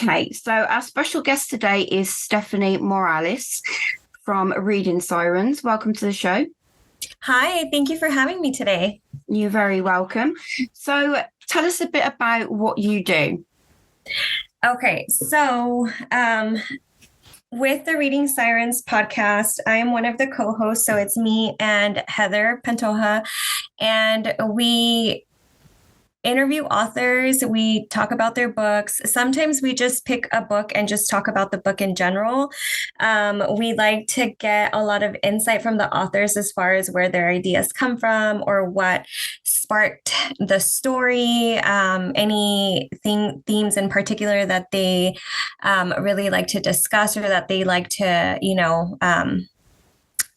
Okay, so our special guest today is Stephanie Morales from Reading Sirens. Welcome to the show. Hi, thank you for having me today. You're very welcome. So tell us a bit about what you do. Okay, so with the Reading Sirens podcast, I am one of the co-hosts. So it's me and Heather Pantoja, and we interview authors. We talk about their books. Sometimes we just pick a book and just talk about the book in general. We like to get a lot of insight from the authors as far as where their ideas come from or what sparked the story, any themes in particular that they really like to discuss or that they like to,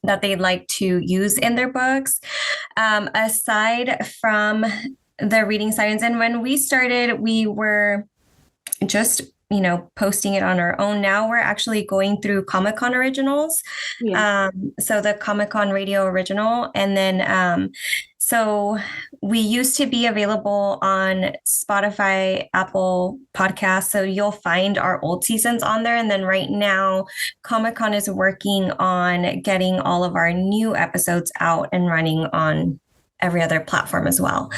that they like to use in their books. Aside from the Reading Sirens. And when we started, we were just, posting it on our own. Now we're actually going through Comic-Con originals. Yeah. So the Comic-Con radio original. And then, so we used to be available on Spotify, Apple Podcasts. So you'll find our old seasons on there. And then right now, Comic-Con is working on getting all of our new episodes out and running on every other platform as well.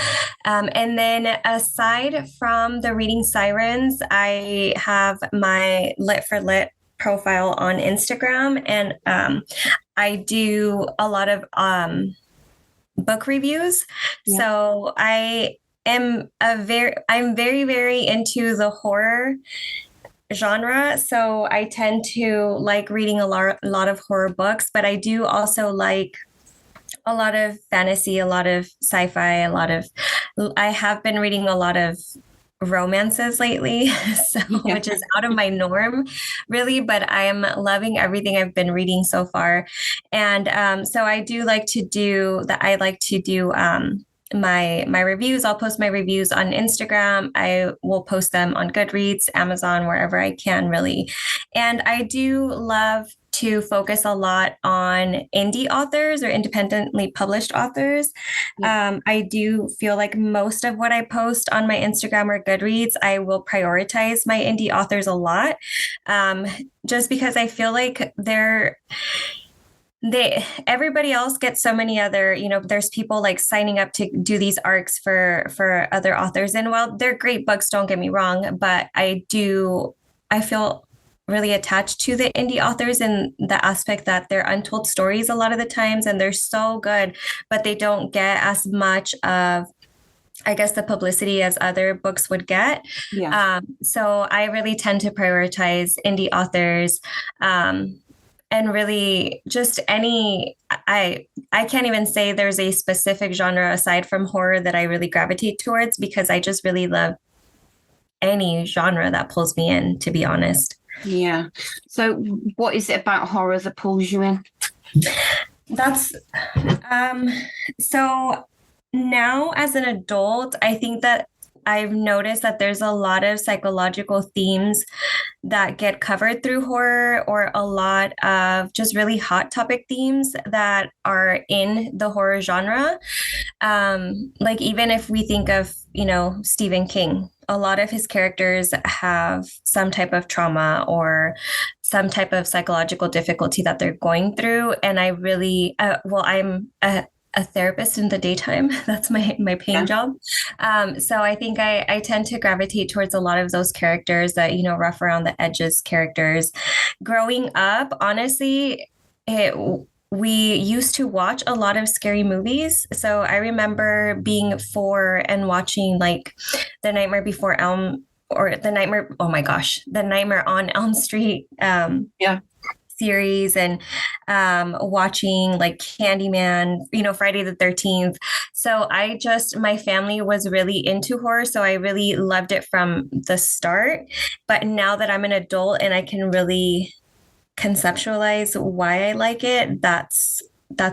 And then aside from the Reading Sirens, I have my Lit for Lit profile on Instagram, and I do a lot of book reviews. Yeah. So I'm very, very into the horror genre. So I tend to like reading a lot of horror books, but I do also like a lot of fantasy, a lot of sci-fi, I have been reading a lot of romances lately, which is out of my norm really, but I am loving everything I've been reading so far. And so I do like to do that. I like to do my reviews. I'll post my reviews on Instagram. I will post them on Goodreads, Amazon, wherever I can really. And I do love to focus a lot on indie authors or independently published authors. Yeah. I do feel like most of what I post on my Instagram or Goodreads, I will prioritize my indie authors a lot, just because I feel like everybody else gets so many other, there's people like signing up to do these arcs for other authors. And while they're great books, don't get me wrong, but I feel really attached to the indie authors in the aspect that they're untold stories a lot of the times, and they're so good, but they don't get as much of, I guess, the publicity as other books would get. Yeah. So I really tend to prioritize indie authors, and really just I can't even say there's a specific genre aside from horror that I really gravitate towards, because I just really love any genre that pulls me in, to be honest. Yeah. So what is it about horror that pulls you in? That's so now as an adult, I think that I've noticed that there's a lot of psychological themes that get covered through horror, or a lot of just really hot topic themes that are in the horror genre. Like even if we think of, Stephen King, a lot of his characters have some type of trauma or some type of psychological difficulty that they're going through. And I really, I'm a therapist in the daytime. That's my paying job. So I think I tend to gravitate towards a lot of those characters that, rough around the edges characters. Growing up, honestly, we used to watch a lot of scary movies. So I remember being 4 and watching like The Nightmare Before Elm, or The Nightmare on Elm Street. Series, and watching like Candyman, Friday the 13th. So my family was really into horror. So I really loved it from the start. But now that I'm an adult and I can really conceptualize why I like it, that's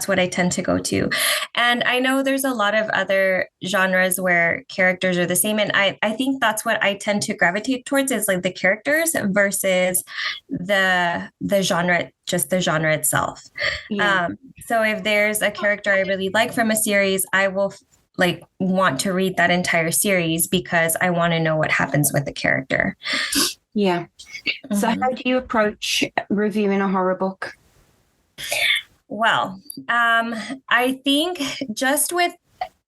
what I tend to go to. And I know there's a lot of other genres where characters are the same. And I think that's what I tend to gravitate towards, is like the characters versus the genre, just the genre itself. Yeah. So if there's a character I really like from a series, I will want to read that entire series because I want to know what happens with the character. Yeah. So how do you approach reviewing a horror book? Well, I think just with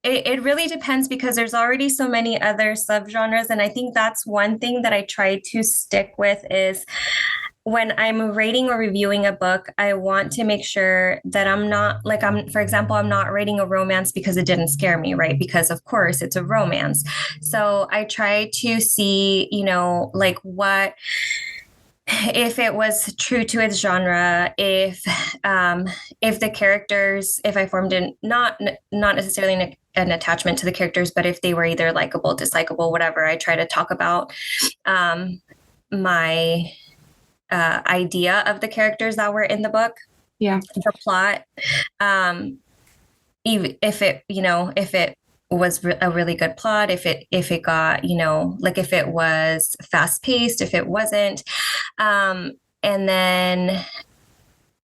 it really depends because there's already so many other subgenres. And I think that's one thing that I try to stick with is when I'm rating or reviewing a book, I want to make sure that I'm not like for example, I'm not rating a romance because it didn't scare me, right? Because of course it's a romance. So I try to see, like what if it was true to its genre, if the characters, if I formed not necessarily an attachment to the characters, but if they were either likable, dislikable, whatever, I try to talk about my idea of the characters that were in the book, the plot, even if it was a really good plot, if it got, like if it was fast paced, if it wasn't, and then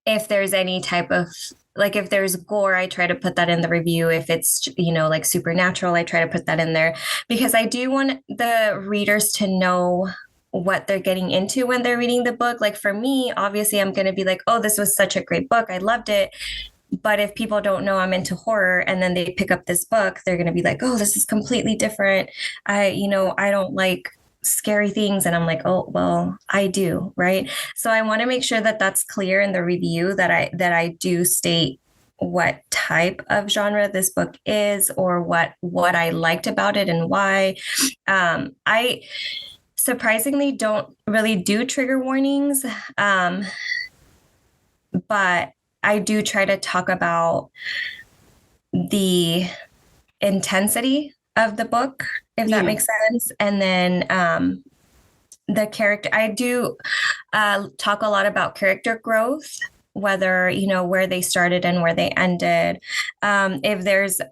if there's any type of like if there's gore, I try to put that in the review. If it's, like supernatural, I try to put that in there because I do want the readers to know what they're getting into when they're reading the book. Like for me, obviously I'm going to be like, oh, this was such a great book, I loved it. But if people don't know I'm into horror and then they pick up this book, they're going to be like, oh, this is completely different. I don't like scary things. And I'm like, oh, well, I do. Right. So I want to make sure that that's clear in the review that I do state what type of genre this book is or what I liked about it and why. I surprisingly don't really do trigger warnings. But I do try to talk about the intensity of the book, if that makes sense. And then the character, I do talk a lot about character growth, whether, where they started and where they ended. If there's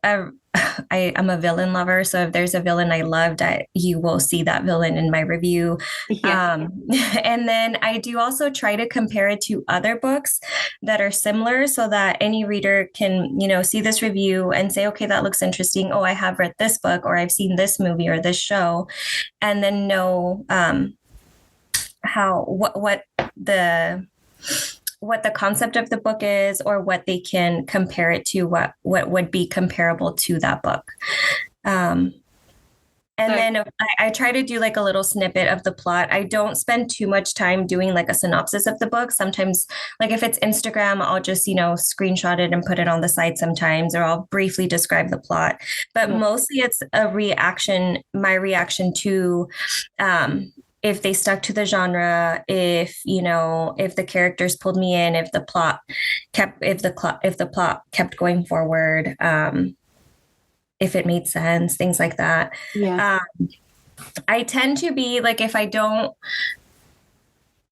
I'm a villain lover. So if there's a villain I loved, you will see that villain in my review. Yeah. And then I do also try to compare it to other books that are similar so that any reader can, see this review and say, okay, that looks interesting. Oh, I have read this book or I've seen this movie or this show, and then know what the concept of the book is or what they can compare it to, what would be comparable to that book. And then I try to do like a little snippet of the plot. I don't spend too much time doing like a synopsis of the book. Sometimes, like if it's Instagram, I'll just, screenshot it and put it on the site sometimes, or I'll briefly describe the plot. But mostly it's my reaction to if they stuck to the genre, if the characters pulled me in, if the plot kept going forward, if it made sense, things like that. Yeah. I tend to be like, if I don't,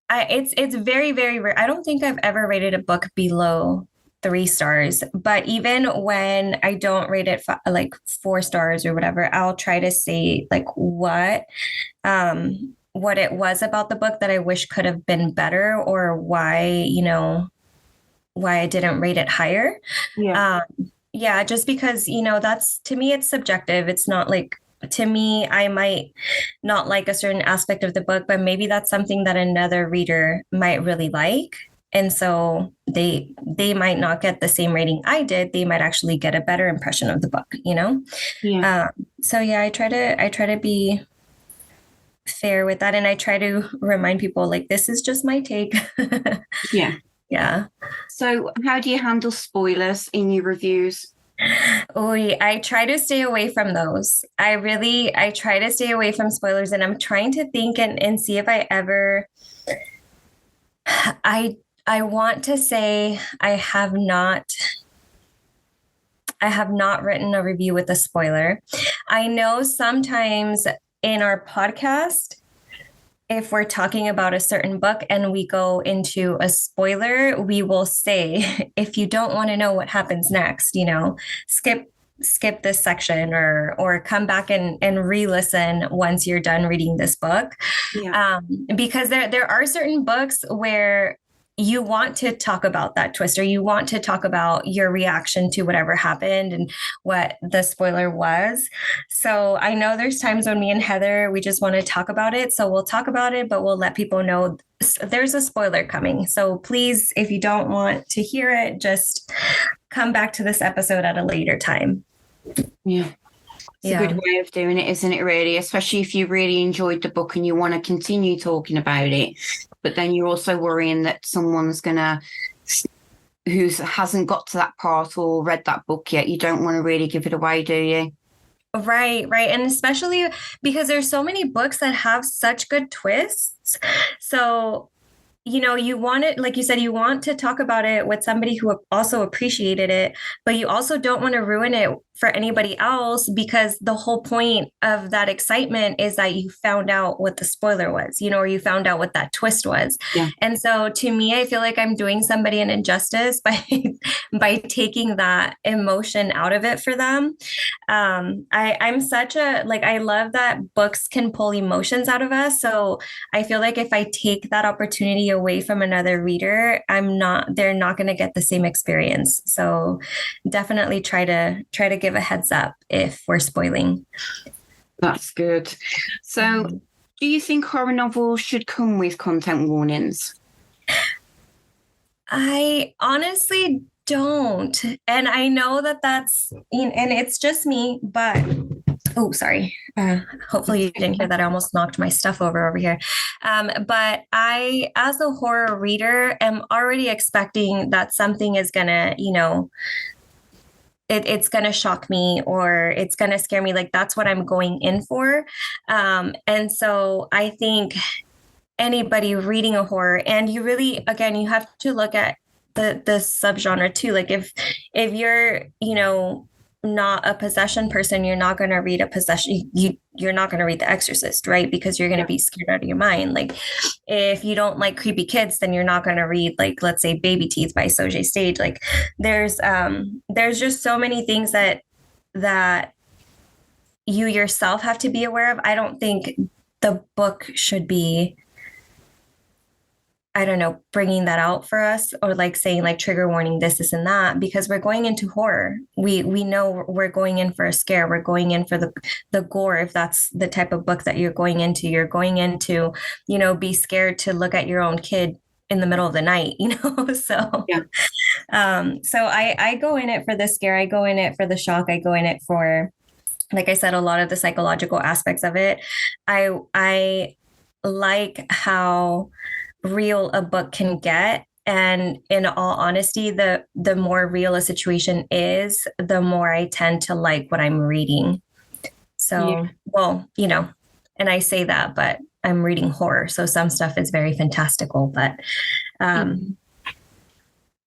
it's very, very rare. I don't think I've ever rated a book below 3 stars, but even when I don't rate it like 4 stars or whatever, I'll try to say like what it was about the book that I wish could have been better, or why I didn't rate it higher. Yeah. Just because, that's, to me, it's subjective. It's not like, to me, I might not like a certain aspect of the book, but maybe that's something that another reader might really like. And so they might not get the same rating I did. They might actually get a better impression of the book, Yeah. So yeah, I try to be fair with that. And I try to remind people like, this is just my take. Yeah. Yeah. So how do you handle spoilers in your reviews? Oh, I try to stay away from those. I try to stay away from spoilers, and I'm trying to think and see if I ever, I want to say I have not written a review with a spoiler. I know sometimes in our podcast, if we're talking about a certain book and we go into a spoiler, we will say, if you don't want to know what happens next, skip this section or come back and re-listen once you're done reading this book. Yeah. Because there are certain books where you want to talk about that twist, or you want to talk about your reaction to whatever happened and what the spoiler was. So I know there's times when me and Heather, we just want to talk about it. So we'll talk about it, but we'll let people know there's a spoiler coming. So please, if you don't want to hear it, just come back to this episode at a later time. Yeah. It's a good way of doing it, isn't it, really? Especially if you really enjoyed the book and you want to continue talking about it. But then you're also worrying that someone's who hasn't got to that part or read that book yet. You don't want to really give it away, do you? Right. And especially because there's so many books that have such good twists. So, you want it, like you said, you want to talk about it with somebody who also appreciated it, but you also don't want to ruin it for anybody else, because the whole point of that excitement is that you found out what the spoiler was, or you found out what that twist was. Yeah. And so to me, I feel like I'm doing somebody an injustice by taking that emotion out of it for them. I'm such I love that books can pull emotions out of us. So I feel like if I take that opportunity away from another reader, they're not going to get the same experience. So definitely try to give a heads up if we're spoiling. That's good. So do you think horror novels should come with content warnings? I honestly don't. And I know that's, and it's just me, but oh, sorry. Hopefully you didn't hear that. I almost knocked my stuff over here. But I, as a horror reader, am already expecting that something is gonna, it's going to shock me, or it's going to scare me. Like, that's what I'm going in for. And so I think anybody reading a horror, and you really, again, you have to look at the subgenre too. Like if you're, not a possession person, you're not going to read a possession. You're not going to read The Exorcist, right? Because you're going to be scared out of your mind. Like if you don't like creepy kids, then you're not going to read, like, let's say Baby Teeth by Soje Stage. Like there's just so many things that you yourself have to be aware of. I don't think the book should be, I don't know, bringing that out for us, or like saying like trigger warning, this and that, because we're going into horror. We know we're going in for a scare. We're going in for the gore. If that's the type of book that you're going into, be scared to look at your own kid in the middle of the night, so, yeah. So I go in it for the scare. I go in it for the shock. I go in it for, like I said, a lot of the psychological aspects of it. I like how real a book can get. And in all honesty, the more real a situation is, the more I tend to like what I'm reading. So, well, and I say that, but I'm reading horror. So some stuff is very fantastical, but a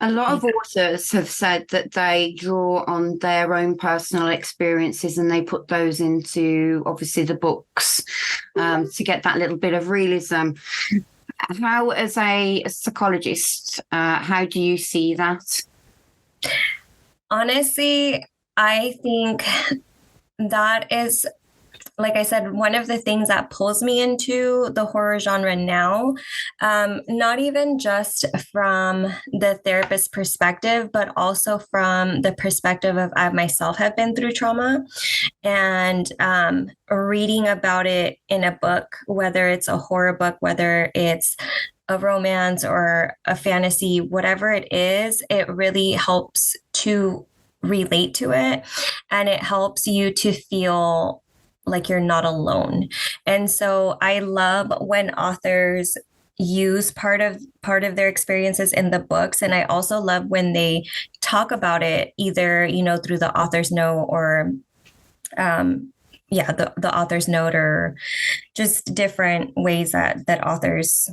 lot of authors have said that they draw on their own personal experiences and they put those into, obviously, the books to get that little bit of realism. How, as a psychologist, how do you see that? Honestly, I think that is, like I said, one of the things that pulls me into the horror genre now, not even just from the therapist perspective, but also from the perspective of I myself have been through trauma, and reading about it in a book, whether it's a horror book, whether it's a romance or a fantasy, whatever it is, it really helps to relate to it, and it helps you to feel like you're not alone. And so I love when authors use part of their experiences in the books. And I also love when they talk about it either, through the author's note or the author's note, or just different ways that authors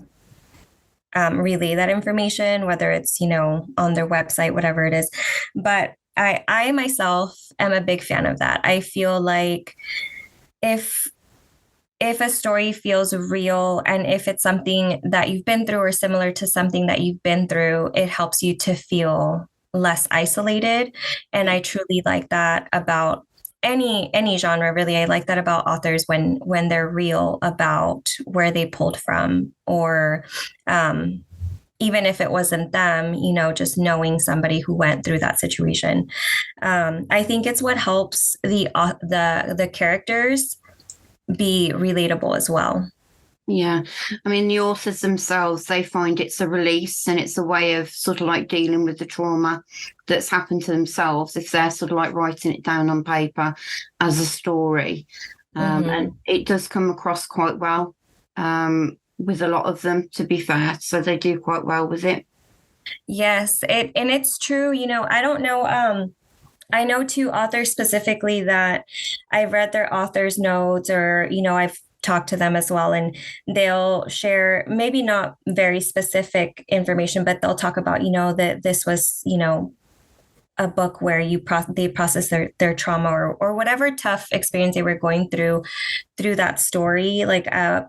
relay that information, whether it's, on their website, whatever it is. But I myself am a big fan of that. I feel like if a story feels real, and if it's something that you've been through or similar to something that you've been through, it helps you to feel less isolated. And I truly like that about any genre, really. I like that about authors when they're real about where they pulled from, or even if it wasn't them, just knowing somebody who went through that situation. I think it's what helps the characters be relatable as well. Yeah. I mean, the authors themselves, they find it's a release and it's a way of sort of like dealing with the trauma that's happened to themselves if they're sort of like writing it down on paper as a story. And it does come across quite well with a lot of them, to be fair. So they do quite well with it. Yes, and it's true. I don't know. I know two authors specifically that I've read their author's notes, or I've talked to them as well, and they'll share maybe not very specific information, but they'll talk about that this was a book where they process their trauma or whatever tough experience they were going through that story. Like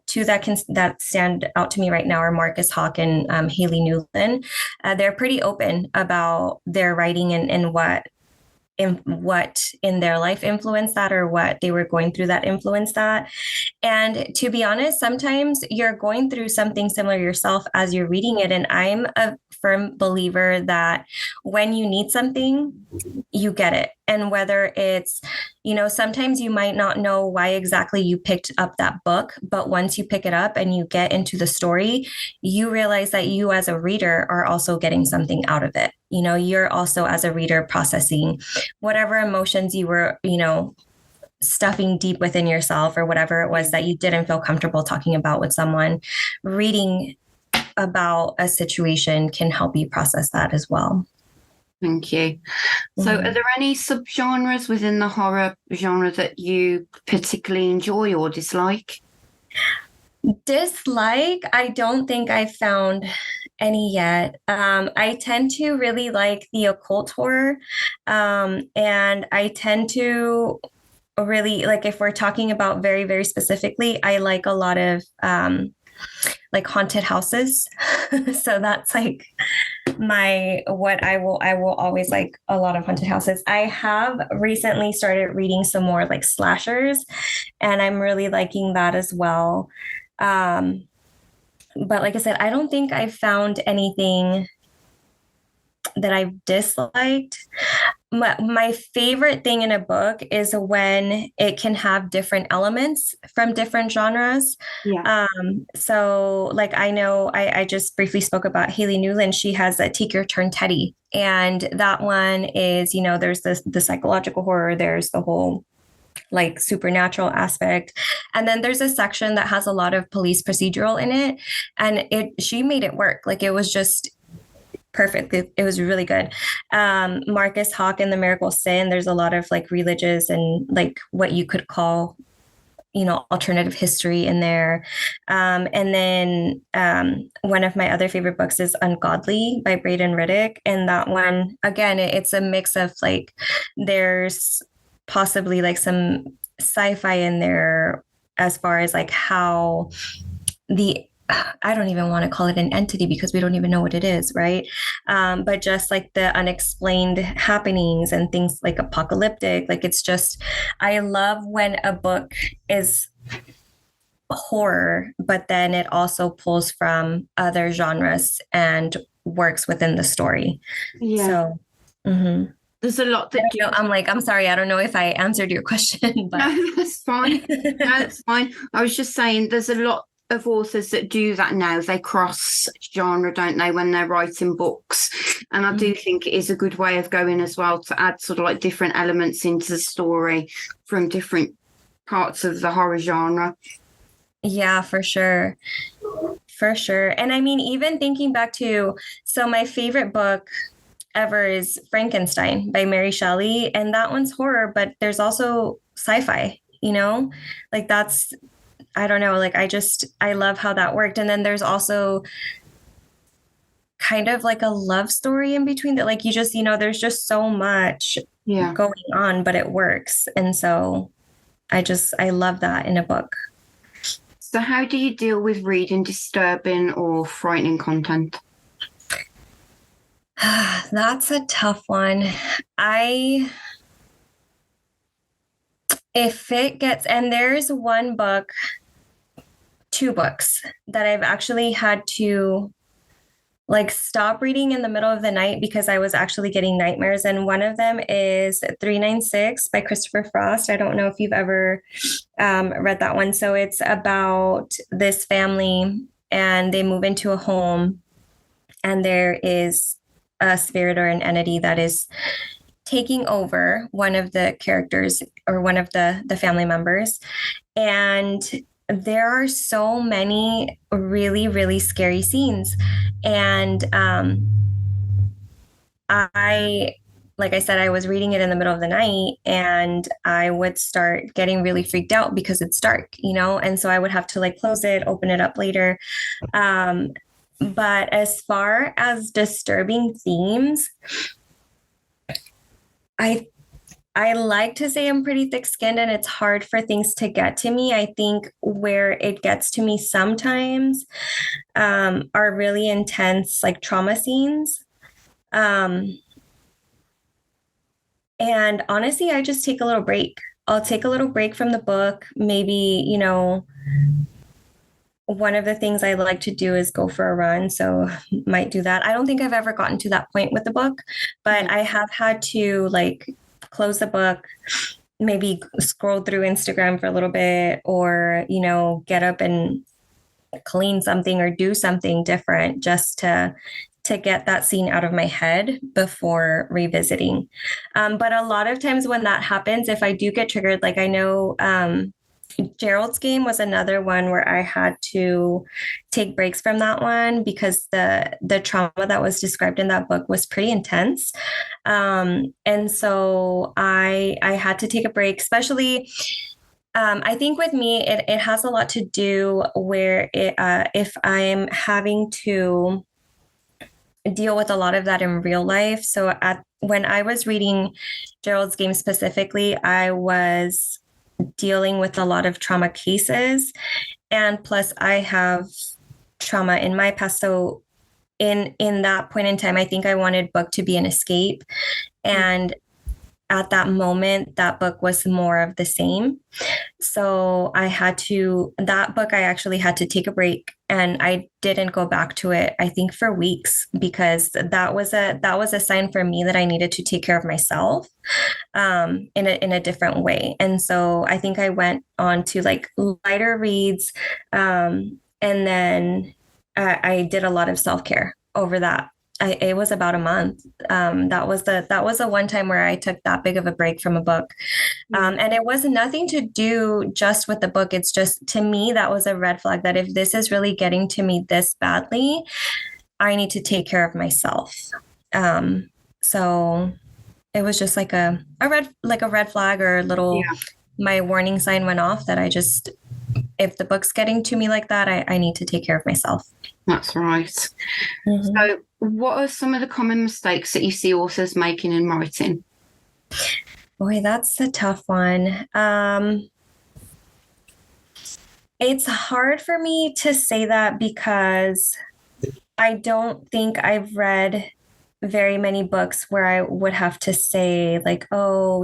two that stand out to me right now are Marcus Hawk and Haley Newland. They're pretty open about their writing and what in their life influenced that, or what they were going through that influenced that. And to be honest, sometimes you're going through something similar yourself as you're reading it. And I'm a firm believer that when you need something, you get it. And whether it's, sometimes you might not know why exactly you picked up that book, but once you pick it up and you get into the story, you realize that you as a reader are also getting something out of it. You're also as a reader processing whatever emotions you were, stuffing deep within yourself, or whatever it was that you didn't feel comfortable talking about with someone. Reading about a situation can help you process that as well. Thank you. So are there any subgenres within the horror genre that you particularly enjoy or dislike? Dislike, I don't think I've found any yet. I tend to really like the occult horror. And I tend to really, like, if we're talking about very, very specifically, I like a lot of like haunted houses. So that's like what I will always like a lot of haunted houses. I have recently started reading some more like slashers, and I'm really liking that as well. But like I said, I don't think I've found anything that I've disliked. My favorite thing in a book is when it can have different elements from different genres. Yeah. So like I know I just briefly spoke about Haley Newland. She has a Take Your Turn Teddy. And that one is, there's the psychological horror, there's the whole like supernatural aspect. And then there's a section that has a lot of police procedural in it. And she made it work. Like it was just perfect. It was really good. Marcus Hawk and the Miracle Sin, there's a lot of like religious and like what you could call, alternative history in there. And then one of my other favorite books is Ungodly by Braden Riddick. And that one, again, it's a mix of like, there's possibly like some sci-fi in there as far as like how I don't even want to call it an entity because we don't even know what it is, right? But just like the unexplained happenings and things like apocalyptic, like it's just, I love when a book is horror, but then it also pulls from other genres and works within the story. Yeah. So, there's a lot that I'm sorry, I don't know if I answered your question, but no, that's fine. No, that's fine. I was just saying there's a lot of authors that do that now. They cross genre, don't they, when they're writing books? And I do think it is a good way of going as well, to add sort of like different elements into the story from different parts of the horror genre. Yeah, for sure. For sure. And I mean, even thinking back to, so my favorite book ever is Frankenstein by Mary Shelley. And that one's horror, but there's also sci-fi, like that's, I don't know, like I love how that worked. And then there's also kind of like a love story in between that, like you just, there's just so much going on, but it works. And so I love that in a book. So how do you deal with reading disturbing or frightening content? That's a tough one. If it gets, and there's two books that I've actually had to like stop reading in the middle of the night because I was actually getting nightmares. And one of them is 396 by Christopher Frost. I don't know if you've ever read that one. So it's about this family and they move into a home and there is a spirit or an entity that is taking over one of the characters or one of the family members. And there are so many really, really scary scenes. And like I said, I was reading it in the middle of the night and I would start getting really freaked out because it's dark, and so I would have to like close it, open it up later. But as far as disturbing themes, I like to say I'm pretty thick-skinned and it's hard for things to get to me. I think where it gets to me sometimes are really intense, like trauma scenes. And honestly, I just take a little break. I'll take a little break from the book. Maybe, one of the things I like to do is go for a run. So might do that. I don't think I've ever gotten to that point with the book, but I have had to like close the book, maybe scroll through Instagram for a little bit or, get up and clean something or do something different just to get that scene out of my head before revisiting. But a lot of times when that happens, if I do get triggered, like I know Gerald's Game was another one where I had to take breaks from that one because the trauma that was described in that book was pretty intense. And so I had to take a break, especially I think with me, it has a lot to do where if I'm having to deal with a lot of that in real life. So when I was reading Gerald's Game specifically, I was dealing with a lot of trauma cases. And plus I have trauma in my past. So in that point in time, I think I wanted book to be an escape. And at that moment, that book was more of the same. So that book, I actually had to take a break and I didn't go back to it, I think for weeks, because that was a sign for me that I needed to take care of myself in a different way. And so I think I went on to like lighter reads. And then I did a lot of self-care over that. It was about a month. That was the one time where I took that big of a break from a book. And it was nothing to do just with the book. It's just, to me, that was a red flag that if this is really getting to me this badly, I need to take care of myself. So it was just like a red flag or a little, my warning sign went off that if the book's getting to me like that, I need to take care of myself. That's right. Mm-hmm. So what are some of the common mistakes that you see authors making in writing? Boy, that's a tough one. It's hard for me to say that because I don't think I've read very many books where I would have to say like, oh,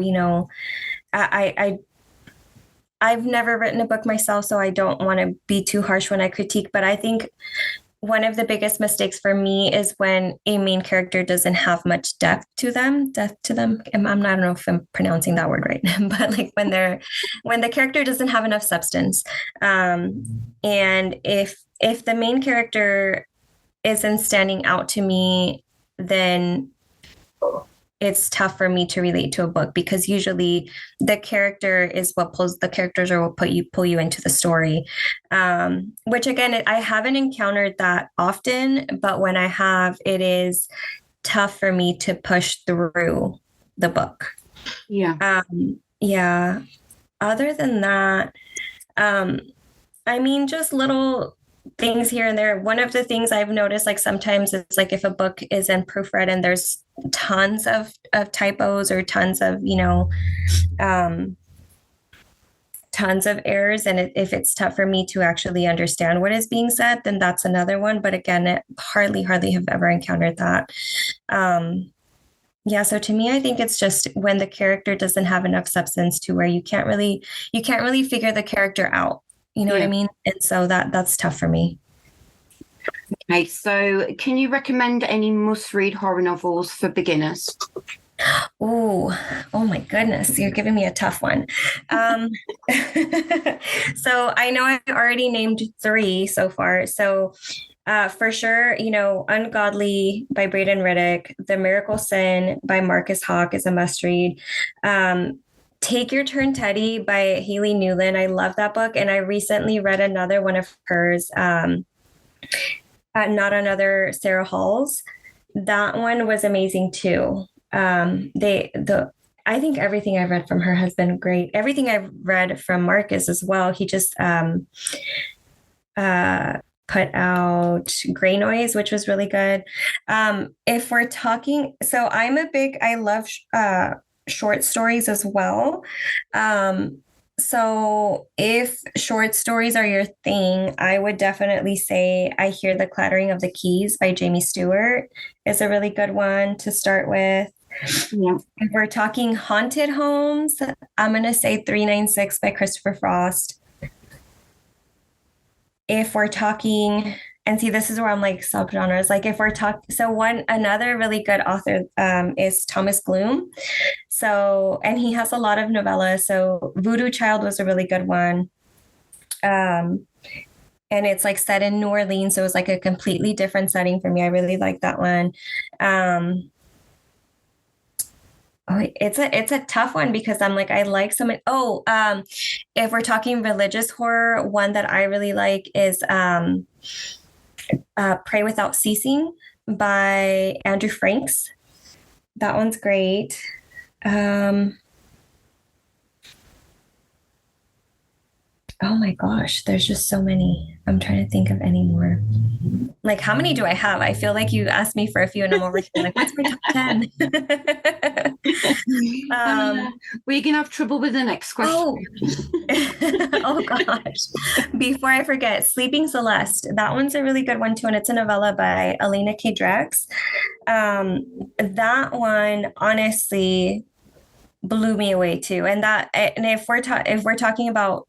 I've never written a book myself, so I don't want to be too harsh when I critique, but I think one of the biggest mistakes for me is when a main character doesn't have much depth to them. I don't know if I'm pronouncing that word right, but like when the character doesn't have enough substance. And if the main character isn't standing out to me, then it's tough for me to relate to a book because usually the characters are what pull you into the story. Which again, I haven't encountered that often, but when I have, it is tough for me to push through the book. Yeah. Yeah. Other than that, just little things here and there. One of the things I've noticed, like sometimes it's like if a book isn't proofread and there's tons of typos or tons of, tons of errors. And if it's tough for me to actually understand what is being said, then that's another one. But again, it hardly have ever encountered that. So to me, I think it's just when the character doesn't have enough substance to where you can't really figure the character out. You know what I mean? And so that's tough for me. Okay, so can you recommend any must-read horror novels for beginners? Oh my goodness, you're giving me a tough one. Um, so I know I already named three so far. So for sure, Ungodly by Braden Riddick, The Miracle Sin by Marcus Hawk is a must read. Take Your Turn, Teddy by Haley Newland. I love that book. And I recently read another one of hers, Not Another Sarah Hall's. That one was amazing too. I think everything I've read from her has been great. Everything I've read from Marcus as well. He just put out Gray Noise, which was really good. If we're talking, so I love short stories as well. So if short stories are your thing, I would definitely say I Hear the Clattering of the Keys by Jamie Stewart is a really good one to start with. Yeah. If we're talking haunted homes, I'm going to say 396 by Christopher Frost. If we're talking, and see, this is where I'm like subgenres. Like if we're talking, another really good author is Thomas Bloom. So, and he has a lot of novellas. So Voodoo Child was a really good one. And it's like set in New Orleans. So it was like a completely different setting for me. I really like that one. It's a tough one because I'm like, I like some, if we're talking religious horror, one that I really like is Pray Without Ceasing by Andrew Franks. That one's great. Oh my gosh, there's just so many. I'm trying to think of any more. Like, how many do I have? I feel like you asked me for a few and I'm over here like, what's my top 10? We're going to have trouble with the next question. Oh gosh. Before I forget, Sleeping Celeste. That one's a really good one too. And it's a novella by Elena K. Drex. That one, honestly, blew me away too. And if we're talking about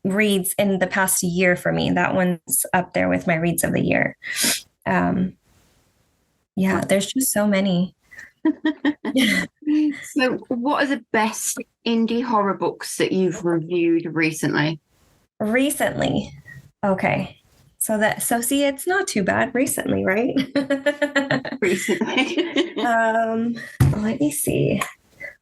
reads in the past year for me, that one's up there with my reads of the year. Yeah, there's just so many. So what are the best indie horror books that you've reviewed recently? Okay. So see, it's not too bad recently, right? Recently. Let me see.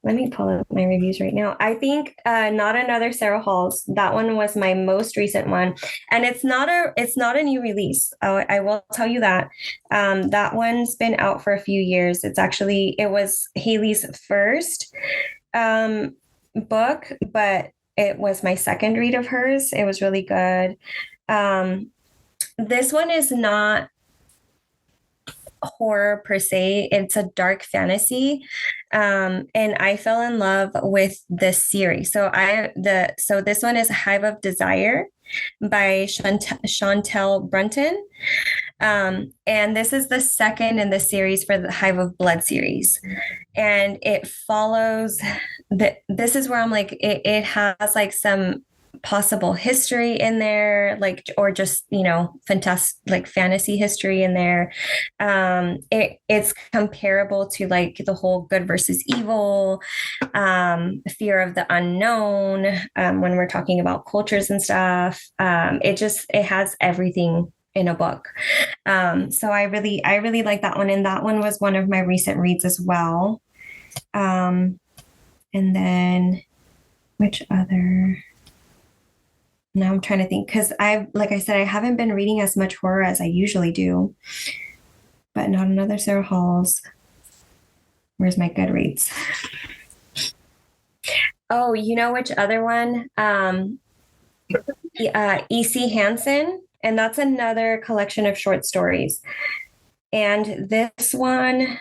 Let me pull up my reviews right now. I think Not Another Sarah Hall's. That one was my most recent one, and it's not a new release. I will tell you that. That one's been out for a few years. It was Haley's first book, but it was my second read of hers. It was really good. This one is not horror per se. It's a dark fantasy. And I fell in love with this series. So this one is Hive of Desire by Chantel Brunton. And this is the second in the series for the Hive of Blood series. And it follows this is where I'm like, it has like some possible history in there, like, or just, fantastic, like fantasy history in there. It's comparable to like the whole good versus evil, fear of the unknown, when we're talking about cultures and stuff. It has everything in a book. So I really like that one. And that one was one of my recent reads as well. And then which other? Now I'm trying to think because like I said, I haven't been reading as much horror as I usually do. But Not Another Sarah Hall's. Where's my Goodreads? Oh, you know which other one? E.C. Hansen, and that's another collection of short stories. And this one,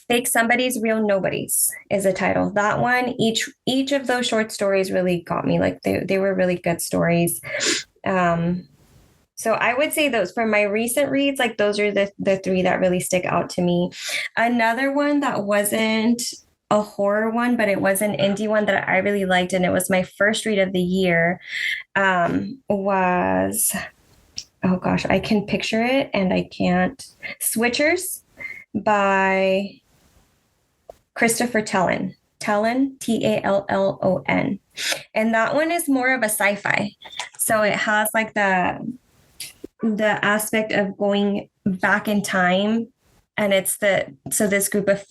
Fake Somebody's Real Nobodies is a title. That one, each of those short stories really got me. Like they were really good stories. So I would say those for my recent reads, like those are the three that really stick out to me. Another one that wasn't a horror one, but it was an indie one that I really liked, and it was my first read of the year, was oh gosh, I can picture it and I can't. Switchers by Christopher Tallon. Tallon, Tallon. And that one is more of a sci-fi. So it has like the aspect of going back in time, and it's this group of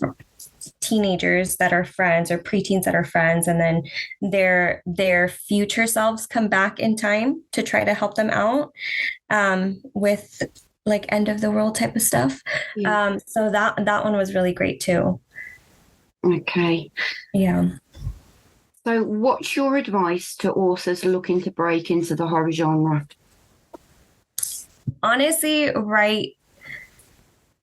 teenagers that are friends, or preteens that are friends, and then their future selves come back in time to try to help them out with like end of the world type of stuff. Yeah. So that one was really great too. Okay. Yeah. So what's your advice to authors looking to break into the horror genre? Honestly, write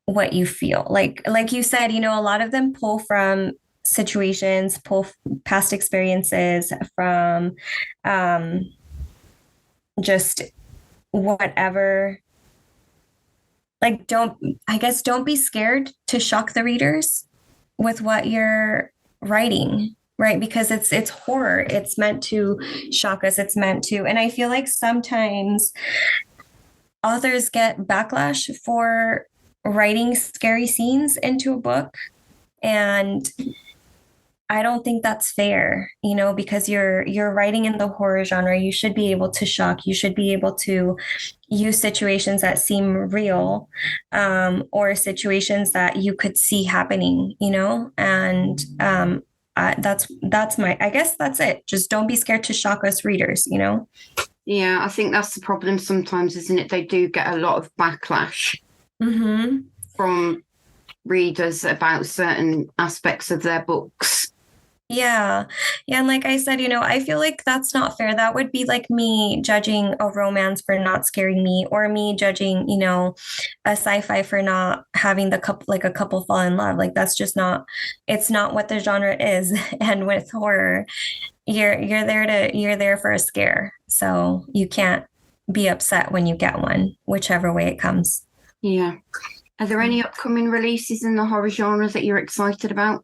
what you feel. Like you said, a lot of them pull from situations, past experiences, from just whatever. Like don't be scared to shock the readers with what you're writing, right? Because it's horror. It's meant to shock us. It's meant to, and I feel like sometimes authors get backlash for writing scary scenes into a book. And I don't think that's fair, because you're writing in the horror genre. You should be able to shock. You should be able to use situations that seem real, or situations that you could see happening, and I guess that's it. Just don't be scared to shock us readers, Yeah, I think that's the problem sometimes, isn't it? They do get a lot of backlash from readers about certain aspects of their books. Yeah. Yeah. And like I said, I feel like that's not fair. That would be like me judging a romance for not scaring me, or me judging, a sci-fi for not having a couple fall in love. Like that's just it's not what the genre is. And with horror, you're there for a scare. So you can't be upset when you get one, whichever way it comes. Yeah. Are there any upcoming releases in the horror genre that you're excited about?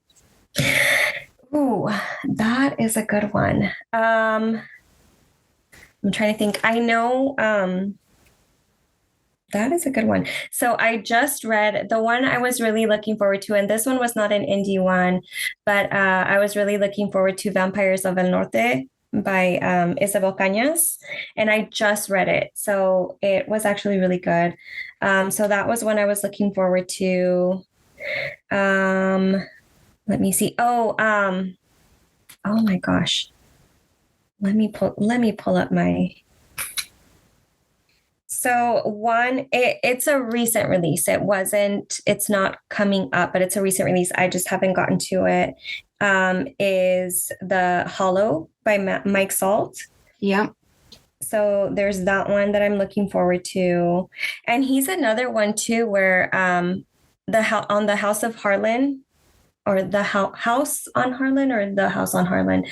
Ooh, that is a good one. I'm trying to think. I know that is a good one. So I just read the one I was really looking forward to, and this one was not an indie one, but I was really looking forward to Vampires of El Norte by Isabel Cañas, and I just read it. So it was actually really good. So that was one I was looking forward to. Let me see. Oh my gosh. Let me pull up my. So one, it's a recent release. It's not coming up, but it's a recent release. I just haven't gotten to it. Is The Hollow by Mike Salt. Yeah. So there's that one that I'm looking forward to. And he's another one too, where on the House of Harlan, or the House on Harlan, or the House on Harlan.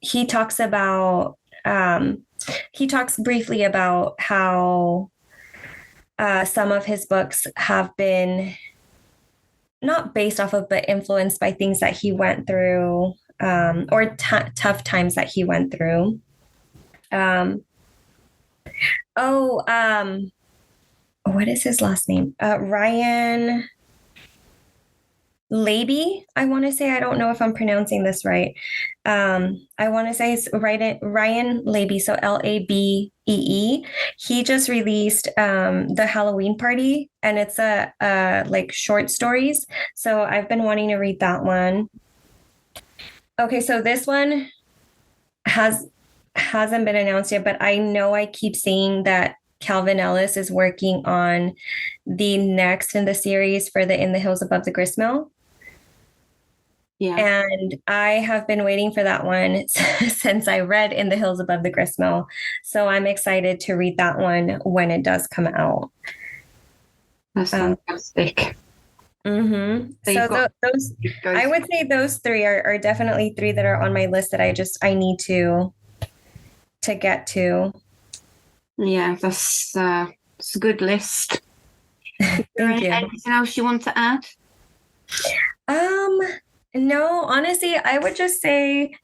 He talks briefly about how some of his books have been not based off of, but influenced by things that he went through, or tough times that he went through. What is his last name? Ryan Labey, I want to say. I don't know if I'm pronouncing this right. I want to say it's Ryan Labey, so Labee. He just released The Halloween Party, and it's a like short stories. So I've been wanting to read that one. Okay, so this one hasn't been announced yet, but I know I keep seeing that Calvin Ellis is working on the next in the series for the In the Hills Above the Gristmill. Yeah. And I have been waiting for that one since I read In the Hills Above the Gristmill. So I'm excited to read that one when it does come out. That's fantastic. So those, I would say those three are definitely three that are on my list that I need to get to. Yeah, that's a good list. Thank you. Anything else you want to add? No, honestly, I would just say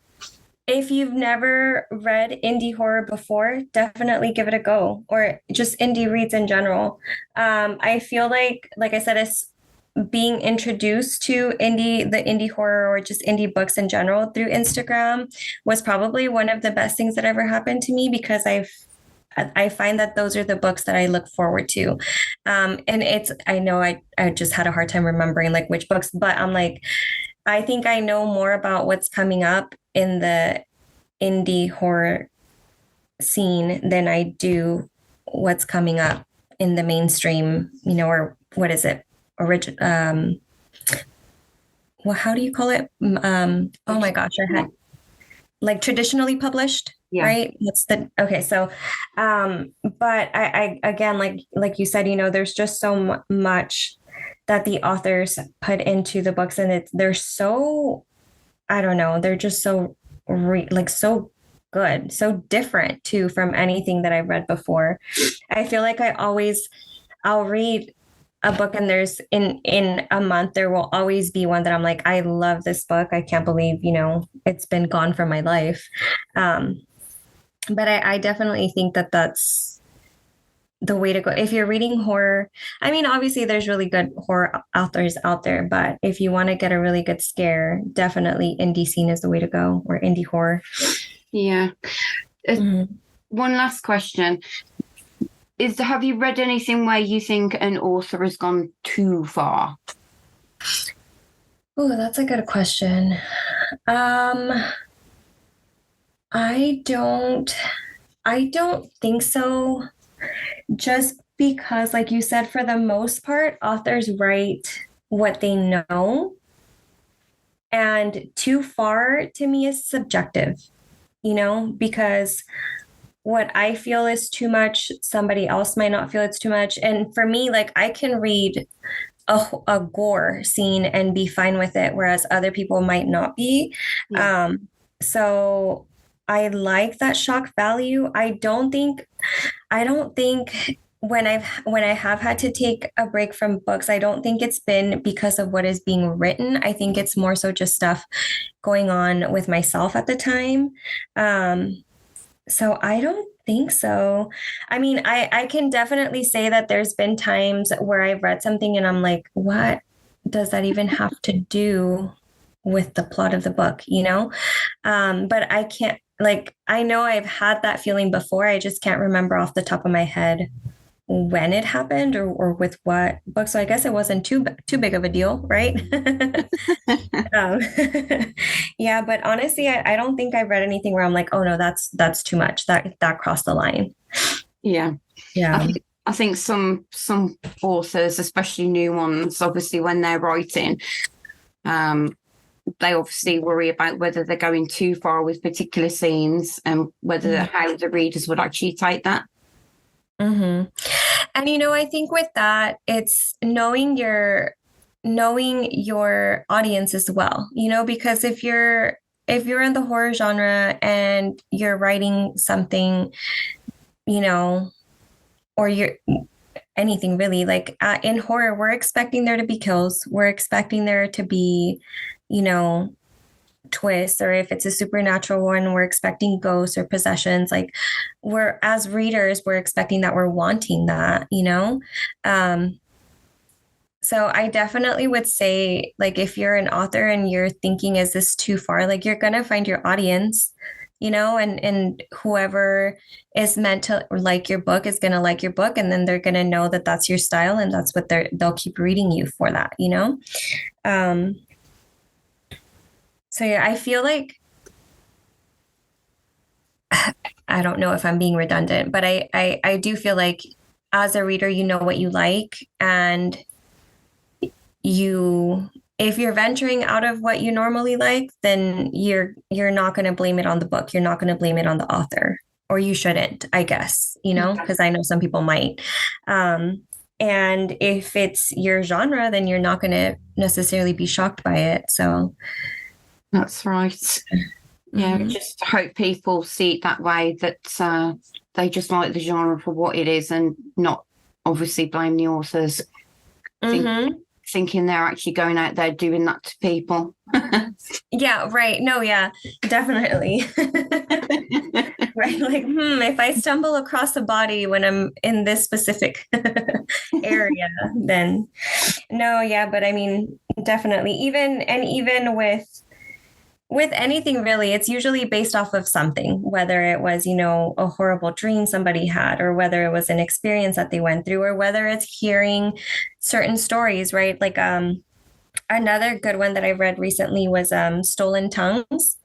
if you've never read indie horror before, definitely give it a go, or just indie reads in general. I feel like I said, it's being introduced to the indie horror or just indie books in general through Instagram was probably one of the best things that ever happened to me, because I find that those are the books that I look forward to. And I know I just had a hard time remembering like which books, but I'm like, I think I know more about what's coming up in the indie horror scene than I do what's coming up in the mainstream, or what is it? Well, how do you call it? Oh my gosh, I had like traditionally published, right? Okay. So, but I again, like you said, like there's just so much that the authors put into the books, and they're so, I don't know, they're just so so good, so different too from anything that I've read before. I feel like I'll read a book, and there's in a month there will always be one that I'm like, I love this book. I can't believe, it's been gone from my life. But I definitely think that that's the way to go. If you're reading horror, I mean, obviously there's really good horror authors out there, but if you want to get a really good scare, definitely indie scene is the way to go, or indie horror. Yeah. One last question. Have you read anything where you think an author has gone too far? Oh, that's a good question. I don't think so. Just because, like you said, for the most part, authors write what they know. And too far to me is subjective, because what I feel is too much, somebody else might not feel it's too much. And for me, like I can read a gore scene and be fine with it, whereas other people might not be. Yeah. So I like that shock value. I don't think when I have had to take a break from books, I don't think it's been because of what is being written. I think it's more so just stuff going on with myself at the time. So I don't think so. I mean, I can definitely say that there's been times where I've read something and I'm like, what does that even have to do with the plot of the book, But I can't, I know I've had that feeling before. I just can't remember off the top of my head when it happened or with what book. So I guess it wasn't too big of a deal, right? Yeah, but honestly, I don't think I've read anything where I'm like, oh no, that's too much. That crossed the line. Yeah. I think some authors, especially new ones, obviously when they're writing, they obviously worry about whether they're going too far with particular scenes and whether how the readers would actually take that. Mm-hmm. And I think with that, it's knowing your audience as well, because if you're in the horror genre and you're writing something, or you're anything really, in horror, we're expecting there to be kills, we're expecting there to be, twists, or if it's a supernatural one, we're expecting ghosts or possessions. We're, as readers, we're expecting that, we're wanting that, so I definitely would say, if you're an author and you're thinking, is this too far? You're gonna find your audience, and whoever is meant to like your book is gonna like your book, and then they're gonna know that that's your style, and that's what they'll keep reading you for that, So yeah, I feel like, I don't know if I'm being redundant, but I do feel like as a reader, you know what you like, and if you're venturing out of what you normally like, then you're not going to blame it on the book. You're not going to blame it on the author, or you shouldn't, I guess, because I know some people might. And if it's your genre, then you're not going to necessarily be shocked by it. So that's right. Yeah, just hope people see it that way, that they just like the genre for what it is and not obviously blame the authors. thinking they're actually going out there doing that to people. Yeah, right. No, yeah, definitely. Right. Like, if I stumble across a body when I'm in this specific area, then no, yeah, but I mean, definitely. Even with anything really, it's usually based off of something, whether it was, a horrible dream somebody had, or whether it was an experience that they went through, or whether it's hearing certain stories, right? Like another good one that I read recently was Stolen Tongues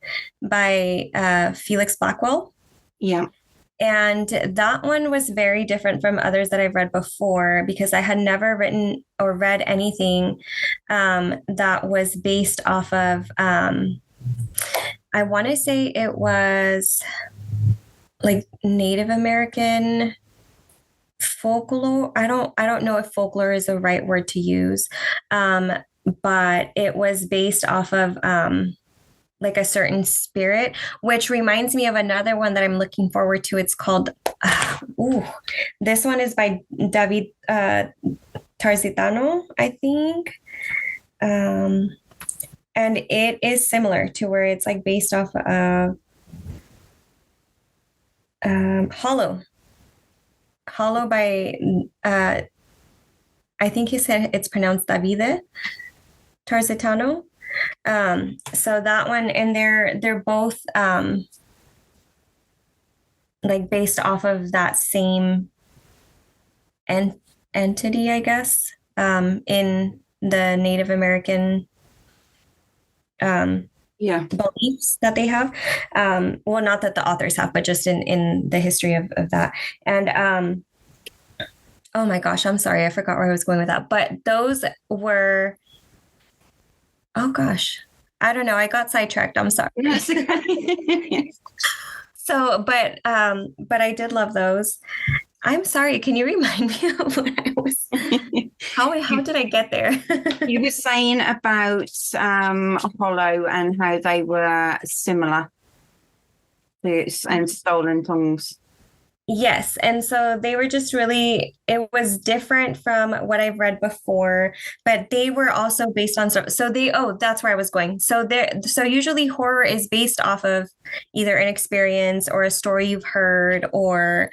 by Felix Blackwell. Yeah. And that one was very different from others that I've read before, because I had never written or read anything that was based off of, I want to say it was like Native American folklore. I don't know if folklore is the right word to use, but it was based off of like a certain spirit, which reminds me of another one that I'm looking forward to. It's called, this one is by David Tarzitano, I think. And it is similar to where it's like based off of Hollow by, I think he said it's pronounced Davide Tarzitano. So that one, and they're both like based off of that same entity, I guess, in the Native American beliefs that they have. Well, not that the authors have, but just in the history of that. And oh my gosh, I'm sorry, I forgot where I was going with that. But those were, oh gosh, I don't know. I got sidetracked. I'm sorry. So, but I did love those. I'm sorry. Can you remind me of what I was? How did I get there? You were saying about Hollow and how they were similar to Stolen Tongues. Yes. And so they were just really, it was different from what I've read before, but they were also based on, that's where I was going. So usually horror is based off of either an experience or a story you've heard, or,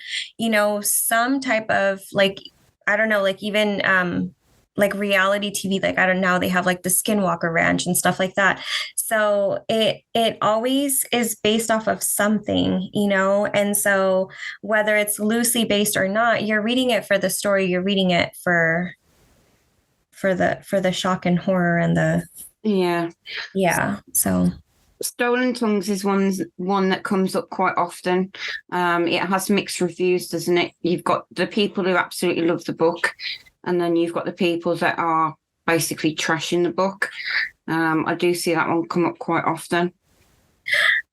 some type of like, I don't know, like even, like reality TV, like I don't know, they have like the Skinwalker Ranch and stuff like that. So it always is based off of something, and so whether it's loosely based or not, you're reading it for the story, you're reading it for the shock and horror and the so Stolen Tongues is one that comes up quite often. It has mixed reviews, doesn't it? You've got the people who absolutely love the book, and then you've got the people that are basically trashing the book. I do see that one come up quite often.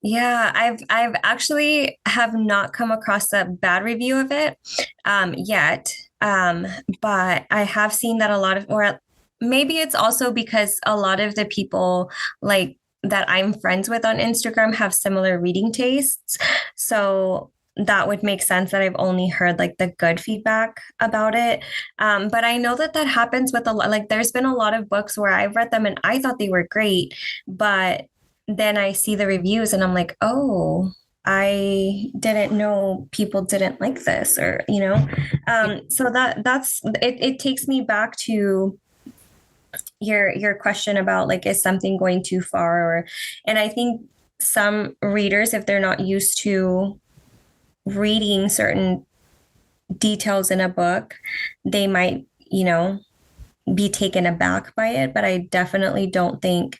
Yeah, I've actually have not come across a bad review of it yet. But I have seen that a lot of, or maybe it's also because a lot of the people like that I'm friends with on Instagram have similar reading tastes. So that would make sense that I've only heard like the good feedback about it. But I know that happens with a lot, like there's been a lot of books where I've read them and I thought they were great, but then I see the reviews and I'm like, oh, I didn't know people didn't like this, or, so that's, it takes me back to your question about like, is something going too far? And I think some readers, if they're not used to reading certain details in a book, they might, be taken aback by it. But I definitely don't think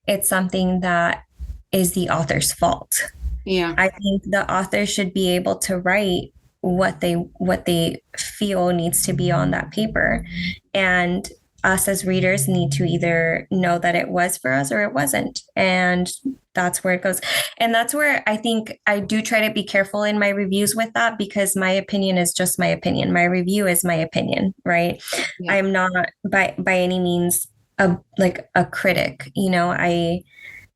it's something that is the author's fault. Yeah. I think the author should be able to write what they feel needs to be on that paper. And us as readers need to either know that it was for us or it wasn't. And that's where it goes. And that's where I think I do try to be careful in my reviews with that, because my opinion is just my opinion. My review is my opinion, right? Yeah. I'm not by any means a critic.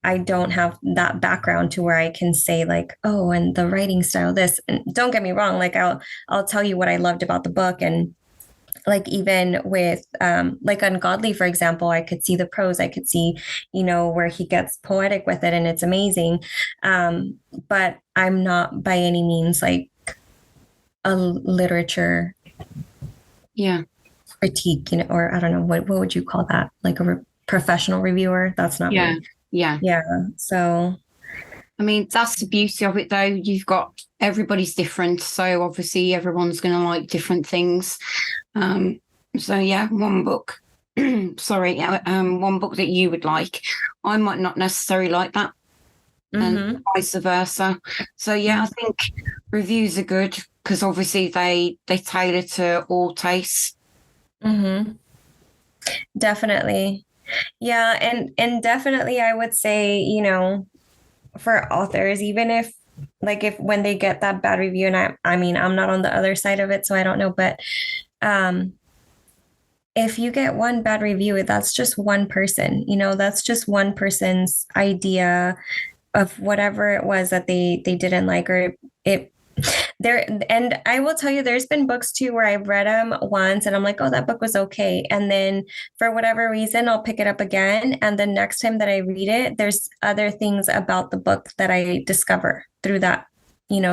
I don't have that background to where I can say like, oh, and the writing style, this. And don't get me wrong, like I'll tell you what I loved about the book, and like even with like Ungodly, for example, I could see the prose, I could see, where he gets poetic with it, and it's amazing. But I'm not by any means like a literature critique, or I don't know, what would you call that? Like a professional reviewer? That's not me. Yeah. So I mean, that's the beauty of it, though. You've got everybody's different, so obviously everyone's going to like different things. So yeah, one book. One book that you would like, I might not necessarily like that, and vice versa. So yeah, I think reviews are good because obviously they tailor to all tastes. Definitely. Yeah, and definitely I would say, for authors, even if when they get that bad review, and I mean, I'm not on the other side of it, so I don't know, but if you get one bad review, that's just one person, that's just one person's idea of whatever it was that they didn't like, or it there. And I will tell you, there's been books too where I've read them once and I'm like, oh, that book was okay, and then for whatever reason I'll pick it up again, and the next time that I read it, there's other things about the book that I discover through that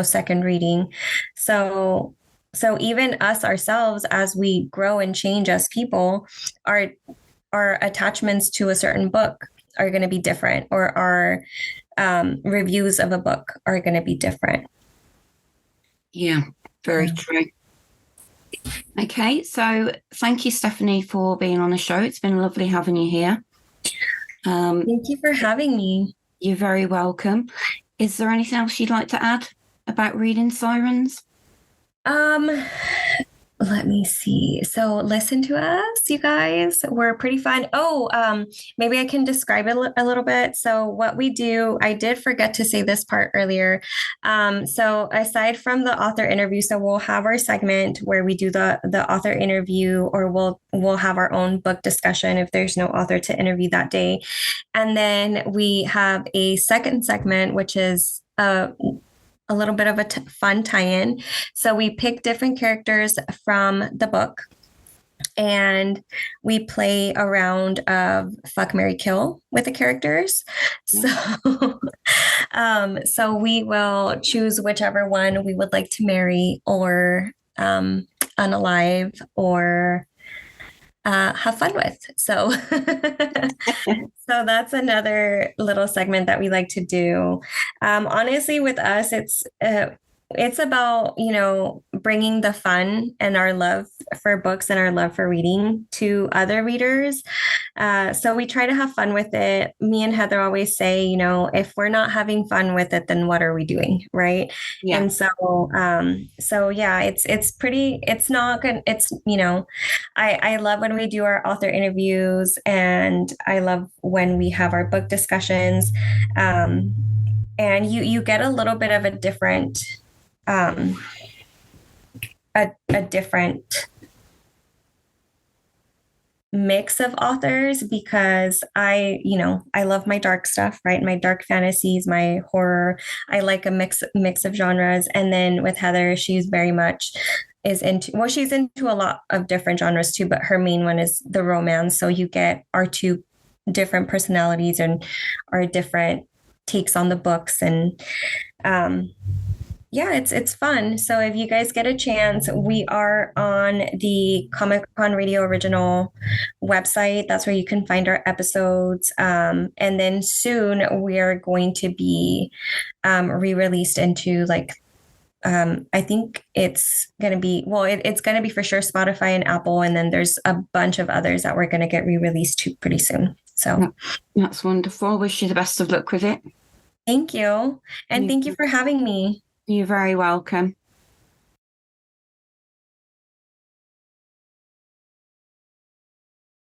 second reading. So even us ourselves, as we grow and change as people, our attachments to a certain book are going to be different, or our reviews of a book are going to be different. Yeah, very true. Okay, so thank you, Stephanie, for being on the show. It's been lovely having you here. Thank you for having me. You're very welcome. Is there anything else you'd like to add about Reading Sirens? Let me see. So listen to us, you guys. We're pretty fun. Oh, maybe I can describe it a little bit. So what we do, I did forget to say this part earlier. So aside from the author interview, so we'll have our segment where we do the author interview, or we'll have our own book discussion if there's no author to interview that day. And then we have a second segment, which is a little bit of a fun tie-in. So we pick different characters from the book and we play a round of Fuck, Marry, Kill with the characters. So, so we will choose whichever one we would like to marry, or unalive, or have fun with. So, so that's another little segment that we like to do. Honestly, with us, it's about, bringing the fun and our love for books and our love for reading to other readers. So we try to have fun with it. Me and Heather always say, if we're not having fun with it, then what are we doing? Right. Yeah. And so yeah, it's not good. I love when we do our author interviews, and I love when we have our book discussions. And you get a little bit of a different, a different mix of authors, because I love my dark stuff, right? My dark fantasies, my horror. I like a mix of genres. And then with Heather, she's very much she's into a lot of different genres too, but her main one is the romance. So you get our two different personalities and our different takes on the books. And yeah, it's fun. So if you guys get a chance, we are on the Comic-Con Radio Original website. That's where you can find our episodes. And then soon we are going to be re-released into I think it's going to be, it's going to be for sure Spotify and Apple. And then there's a bunch of others that we're going to get re-released to pretty soon. So that's wonderful. Wish you the best of luck with it. Thank you. And thank you for having me. You're very welcome.